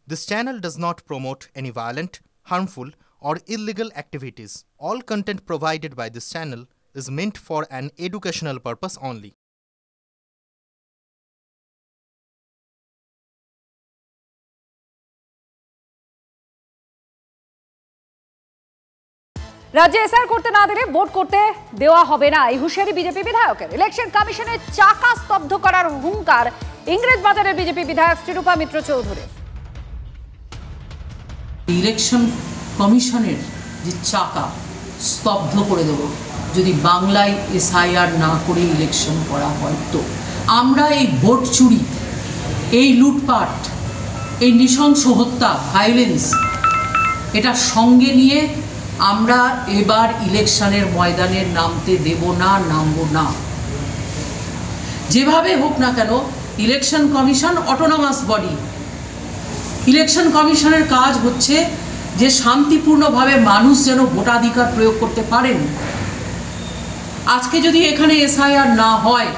This channel does not promote any violent, harmful, or illegal activities. All content provided by this channel is meant for an educational purpose only. রাজ্যে SR করতে না দিলে vote করতে দেওয়া হবে না, এই হুঁশিয়ারি বিজেপি বিধায়কের। ইলেকশন কমিশনের চাকা স্তব্ধ করার হুঙ্কার ইংরেজবাজারের বিজেপি বিধায়ক শ্রীরূপা মিত্র চৌধুরী। ইলেকশন কমিশনের যে চাকা স্তব্ধ করে দেব যদি বাংলায় এসআইআর না করে ইলেকশন করা হয়। তো আমরা এই ভোট চুরি, এই লুটপাট, এই নৃশংস হত্যা, ভায়োলেন্স, এটা সঙ্গে নিয়ে আমরা এবার ইলেকশনের ময়দানে নামতে দেব না, নামব না। যেভাবে হোক না কেন, election commission autonomous body. Election কমিশনের কাজ হচ্ছে যে শান্তিপূর্ণভাবে মানুষ যেন ভোটাধিকার প্রয়োগ করতে পারেন। আজকে যদি এখানে এসআইআর না হয়,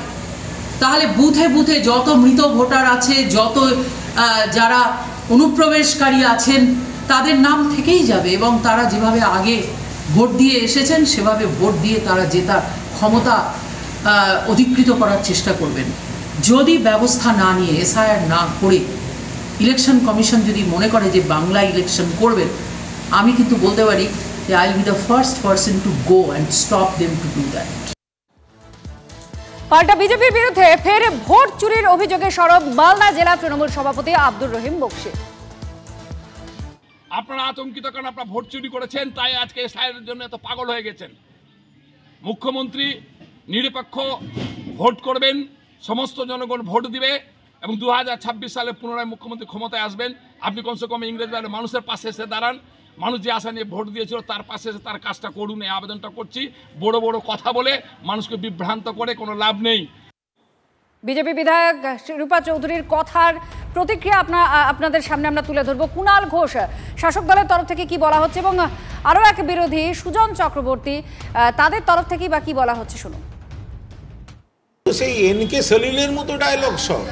তাহলে বুথে বুথে যত মৃত ভোটার আছে, যত যারা অনুপ্রবেশকারী আছেন, তাদের নাম থেকেই যাবে এবং তারা যেভাবে আগে ভোট দিয়ে এসেছেন সেভাবে ভোট দিয়ে তারা জেতার ক্ষমতা অধিকৃত করার চেষ্টা করবেন। যদি ব্যবস্থা না নিয়ে, এসআইআর না করে ইলেকশন কমিশন যদি মনে করে যে বাংলা ইলেকশন করবেন, আমি কিন্তু বলতে পারি যে I will be the first person to go and stop them to do that. পাল্টা বিজেপির বিরুদ্ধে ফের ভোট চুরির অভিযোগে সরব মালদা জেলা তৃণমূল সভাপতি আব্দুর রহিম বক্সী। আপনারা আতঙ্কিত কারণ আপনারা ভোট চুরি করেছেন, তাই আজকে এসআইআরের জন্য এত পাগল হয়ে গেছেন। মুখ্যমন্ত্রী নিরপেক্ষ ভোট করবেন, সমস্ত জনগণ ভোট দিবে এবং 2026 সালে পুনরায় মুখ্যমন্ত্রী ক্ষমতায় আসবেন। আপনি কমসে কম ইংরেজবাজারের মানুষের পাশে এসে দাঁড়ান, মানুষ যে আশা নিয়ে ভোট দিয়েছিল তার পাশে এসে তার কাজটা করুন, এই আবেদনটা করছি। বড় বড় কথা বলে মানুষকে বিভ্রান্ত করে কোনো লাভ নেই। বিজেপি বিধায়ক শ্রীরূপা চৌধুরীর কথার প্রতিক্রিয়া আপনাদের সামনে আমরা তুলে ধরবো। কুণাল ঘোষ শাসক দলের তরফ থেকে কি বলা হচ্ছে এবং আরও এক বিরোধী সুজন চক্রবর্তী তাদের তরফ থেকে বা কি বলা হচ্ছে শুনুন। সেই এনকে সলিলের মতো ডায়লগ সব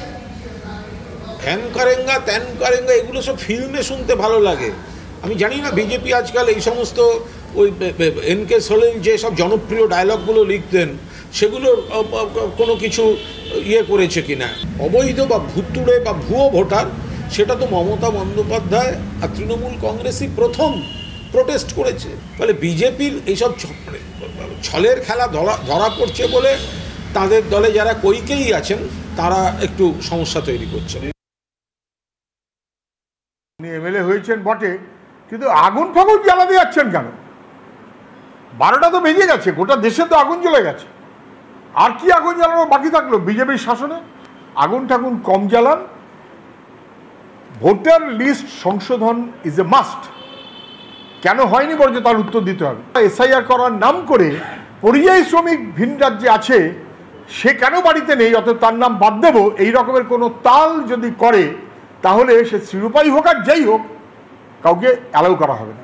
হ্যান করেঙ্গা ত্যান করেঙ্গা, এগুলো সব ফিল্মে শুনতে ভালো লাগে। আমি জানি না বিজেপি আজকাল এই সমস্ত ওই এনকে সলিল যে সব জনপ্রিয় ডায়লগগুলো লিখতেন সেগুলোর কোনো কিছু ইয়ে করেছে কিনা। অবৈধ বা ভুতুড়ে বা ভুয়ো ভোটার, সেটা তো মমতা বন্দ্যোপাধ্যায় আর তৃণমূল কংগ্রেসই প্রথম প্রোটেস্ট করেছে। ফলে বিজেপির এইসব ছলের খেলা ধরা পড়ছে বলে তাদের দলে যারা কৈকেয়ী আছেন তারা একটু সমস্যা তৈরি করছেন। উনি এমএলএ হয়েছেন বটে, কিন্তু আগুন ফাগুন জ্বালাতে যাচ্ছেন কেন? 12টা তো বেজে গেছে, গোটা দেশে তো আগুন জ্বলে গেছে। আর কি আগুন জ্বালানো বাকি থাকলো বিজেপির শাসনে? আগুন ঠাকুন কম জ্বালান। ভোটার লিস্ট সংশোধন ইজ এ মাস্ট। কেন হয়নি বলছে তার উত্তর দিতে হবে। এসআইআর করার নাম করে পরিযায়ী শ্রমিক ভিন রাজ্যে আছে, সে কেন বাড়িতে নেই, অর্থাৎ তার নাম বাদ দেবো, এই রকমের কোনো তাল যদি করে তাহলে সে শ্রীরূপাই হোক আর যাই হোক, কাউকে অ্যালাউ করা হবে না।